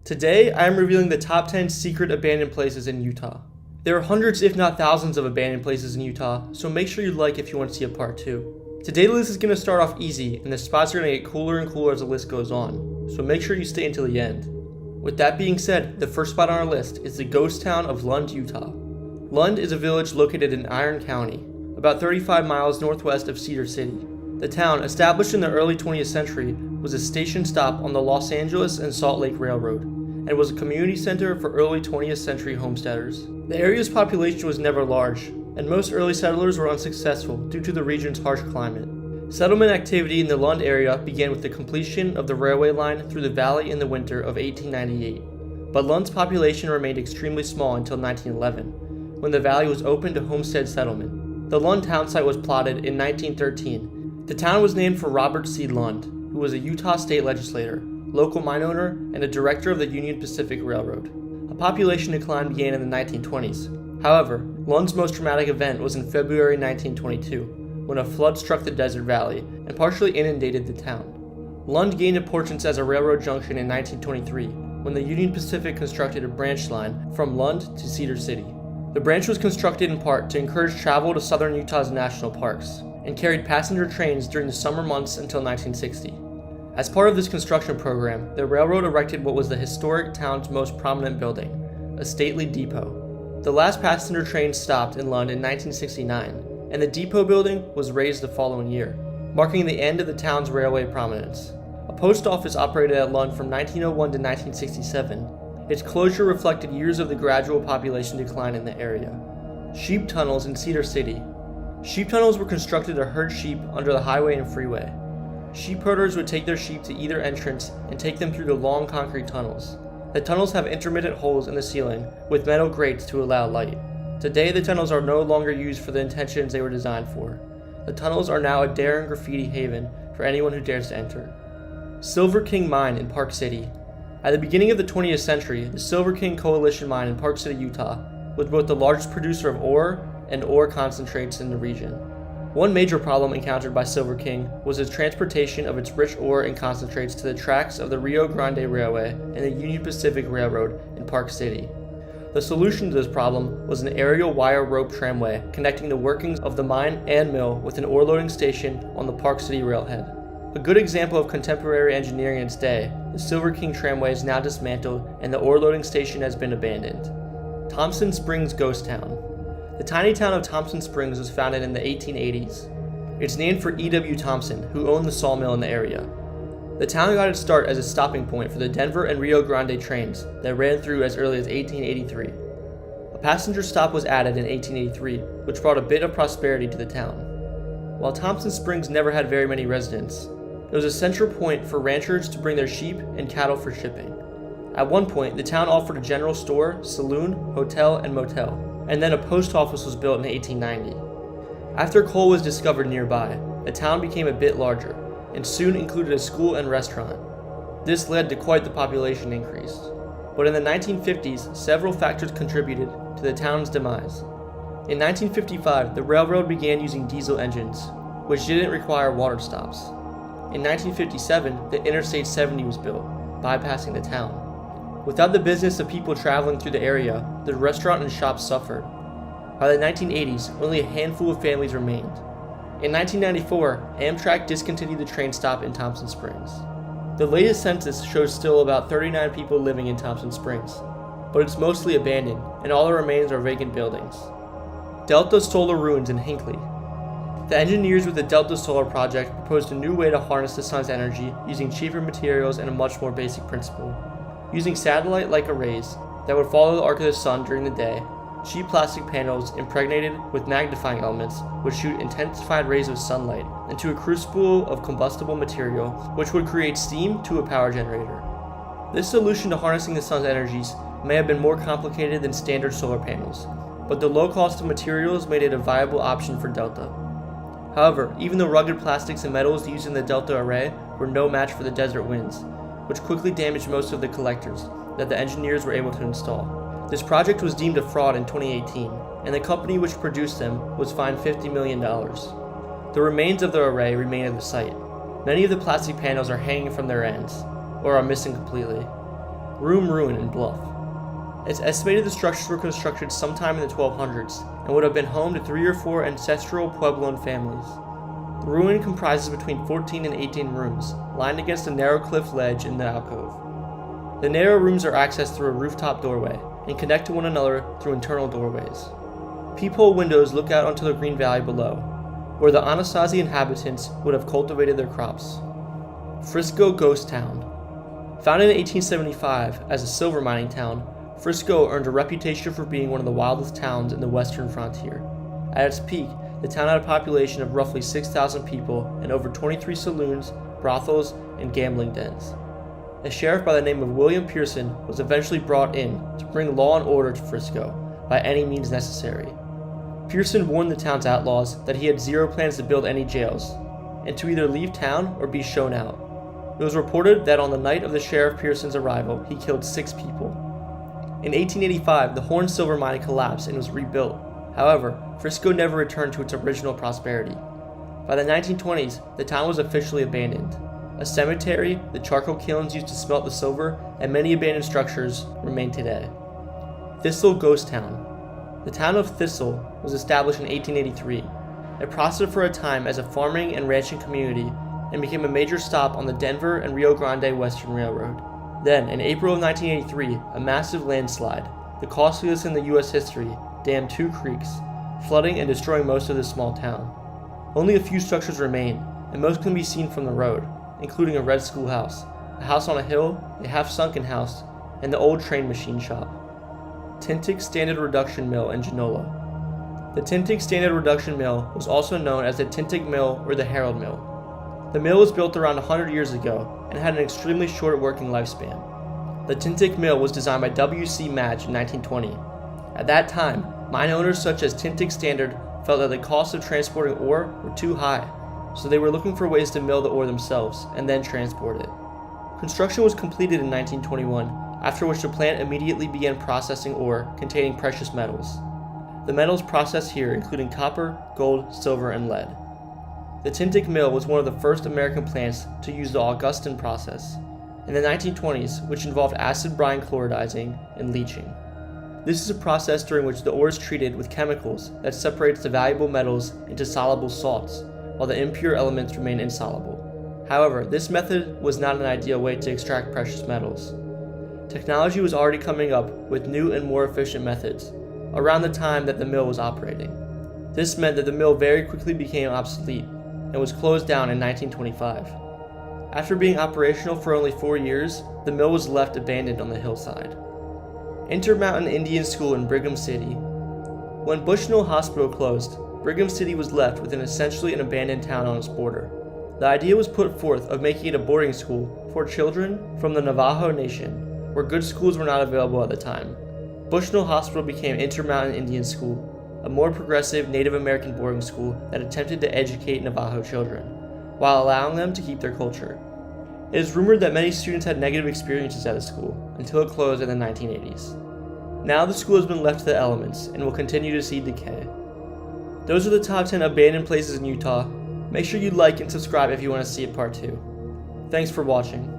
Today, I am revealing the top 10 secret abandoned places in Utah. There are hundreds if not thousands of abandoned places in Utah, so make sure you like if you want to see a part 2. Today's list is going to start off easy, and the spots are going to get cooler and cooler as the list goes on, so make sure you stay until the end. With that being said, the first spot on our list is the ghost town of Lund, Utah. Lund is a village located in Iron County, about 35 miles northwest of Cedar City. The town, established in the early 20th century, was a station stop on the Los Angeles and Salt Lake Railroad, and was a community center for early 20th century homesteaders. The area's population was never large, and most early settlers were unsuccessful due to the region's harsh climate. Settlement activity in the Lund area began with the completion of the railway line through the valley in the winter of 1898, but Lund's population remained extremely small until 1911, when the valley was opened to homestead settlement. The Lund town site was plotted in 1913. The town was named for Robert C. Lund, who was a Utah state legislator, local mine owner, and a director of the Union Pacific Railroad. A population decline began in the 1920s. However, Lund's most dramatic event was in February 1922, when a flood struck the desert valley and partially inundated the town. Lund gained importance as a railroad junction in 1923, when the Union Pacific constructed a branch line from Lund to Cedar City. The branch was constructed in part to encourage travel to southern Utah's national parks, and carried passenger trains during the summer months until 1960. As part of this construction program, the railroad erected what was the historic town's most prominent building, a stately depot. The last passenger train stopped in Lund in 1969, and the depot building was razed the following year, marking the end of the town's railway prominence. A post office operated at Lund from 1901 to 1967. Its closure reflected years of the gradual population decline in the area. Sheep tunnels in Cedar City. Sheep tunnels were constructed to herd sheep under the highway and freeway. Sheep herders would take their sheep to either entrance and take them through the long concrete tunnels. The tunnels have intermittent holes in the ceiling with metal grates to allow light. Today, the tunnels are no longer used for the intentions they were designed for. The tunnels are now a daring graffiti haven for anyone who dares to enter. Silver King Mine in Park City. At the beginning of the 20th century, the Silver King Coalition Mine in Park City, Utah, was both the largest producer of ore and ore concentrates in the region. One major problem encountered by Silver King was the transportation of its rich ore and concentrates to the tracks of the Rio Grande Railway and the Union Pacific Railroad in Park City. The solution to this problem was an aerial wire rope tramway connecting the workings of the mine and mill with an ore loading station on the Park City railhead. A good example of contemporary engineering in its day, the Silver King tramway is now dismantled and the ore loading station has been abandoned. Thompson Springs Ghost Town. The tiny town of Thompson Springs was founded in the 1880s. It's named for E.W. Thompson, who owned the sawmill in the area. The town got its start as a stopping point for the Denver and Rio Grande trains that ran through as early as 1883. A passenger stop was added in 1883, which brought a bit of prosperity to the town. While Thompson Springs never had very many residents, it was a central point for ranchers to bring their sheep and cattle for shipping. At one point, the town offered a general store, saloon, hotel, and motel, and then a post office was built in 1890. After coal was discovered nearby, the town became a bit larger, and soon included a school and restaurant. This led to quite the population increase. But in the 1950s, several factors contributed to the town's demise. In 1955, the railroad began using diesel engines, which didn't require water stops. In 1957, the Interstate 70 was built, bypassing the town. Without the business of people traveling through the area, the restaurant and shops suffered. By the 1980s, only a handful of families remained. In 1994, Amtrak discontinued the train stop in Thompson Springs. The latest census shows still about 39 people living in Thompson Springs, but it's mostly abandoned, and all that remains are vacant buildings. Delta Solar Ruins in Hinckley. The engineers with the Delta Solar project proposed a new way to harness the sun's energy using cheaper materials and a much more basic principle. Using satellite-like arrays that would follow the arc of the sun during the day, cheap plastic panels impregnated with magnifying elements would shoot intensified rays of sunlight into a crucible of combustible material which would create steam to a power generator. This solution to harnessing the sun's energies may have been more complicated than standard solar panels, but the low cost of materials made it a viable option for Delta. However, even the rugged plastics and metals used in the Delta array were no match for the desert winds, which quickly damaged most of the collectors that the engineers were able to install. This project was deemed a fraud in 2018, and the company which produced them was fined $50 million. The remains of the array remain at the site. Many of the plastic panels are hanging from their ends, or are missing completely. Room, Ruin, and Bluff. It's estimated the structures were constructed sometime in the 1200s and would have been home to 3 or 4 ancestral Puebloan families. The ruin comprises between 14 and 18 rooms, lined against a narrow cliff ledge in the alcove. The narrow rooms are accessed through a rooftop doorway and connect to one another through internal doorways. Peephole windows look out onto the green valley below, where the Anasazi inhabitants would have cultivated their crops. Frisco Ghost Town. Founded in 1875 as a silver mining town, Frisco earned a reputation for being one of the wildest towns in the western frontier. At its peak, the town had a population of roughly 6,000 people and over 23 saloons, brothels, and gambling dens. A sheriff by the name of William Pearson was eventually brought in to bring law and order to Frisco by any means necessary. Pearson warned the town's outlaws that he had zero plans to build any jails, and to either leave town or be shown out. It was reported that on the night of the Sheriff Pearson's arrival, he killed 6 people. In 1885, the Horn silver mine collapsed and was rebuilt. However, Frisco never returned to its original prosperity. By the 1920s, the town was officially abandoned. A cemetery, the charcoal kilns used to smelt the silver, and many abandoned structures remain today. Thistle Ghost Town. The town of Thistle was established in 1883. It prospered for a time as a farming and ranching community and became a major stop on the Denver and Rio Grande Western Railroad. Then, in April of 1983, a massive landslide, the costliest in the U.S. history, dammed 2 creeks, flooding and destroying most of this small town. Only a few structures remain, and most can be seen from the road, including a red schoolhouse, a house on a hill, a half-sunken house, and the old train machine shop. Tintic Standard Reduction Mill in Genola. The Tintic Standard Reduction Mill was also known as the Tintic Mill or the Herald Mill. The mill was built around 100 years ago and had an extremely short working lifespan. The Tintic Mill was designed by W.C. Madge in 1920. At that time, mine owners such as Tintic Standard felt that the cost of transporting ore were too high, so they were looking for ways to mill the ore themselves and then transport it. Construction was completed in 1921, after which the plant immediately began processing ore containing precious metals. The metals processed here including copper, gold, silver, and lead. The Tintic Mill was one of the first American plants to use the Augustin process in the 1920s, which involved acid brine chloridizing and leaching. This is a process during which the ore is treated with chemicals that separates the valuable metals into soluble salts, while the impure elements remain insoluble. However, this method was not an ideal way to extract precious metals. Technology was already coming up with new and more efficient methods around the time that the mill was operating. This meant that the mill very quickly became obsolete and was closed down in 1925. After being operational for only 4 years, the mill was left abandoned on the hillside. Intermountain Indian School in Brigham City. When Bushnell Hospital closed, Brigham City was left with essentially an abandoned town on its border. The idea was put forth of making it a boarding school for children from the Navajo Nation, where good schools were not available at the time. Bushnell Hospital became Intermountain Indian School, a more progressive Native American boarding school that attempted to educate Navajo children, while allowing them to keep their culture. It is rumored that many students had negative experiences at the school, until it closed in the 1980s. Now the school has been left to the elements, and will continue to see decay. Those are the top 10 abandoned places in Utah. Make sure you like and subscribe if you want to see a part 2. Thanks for watching.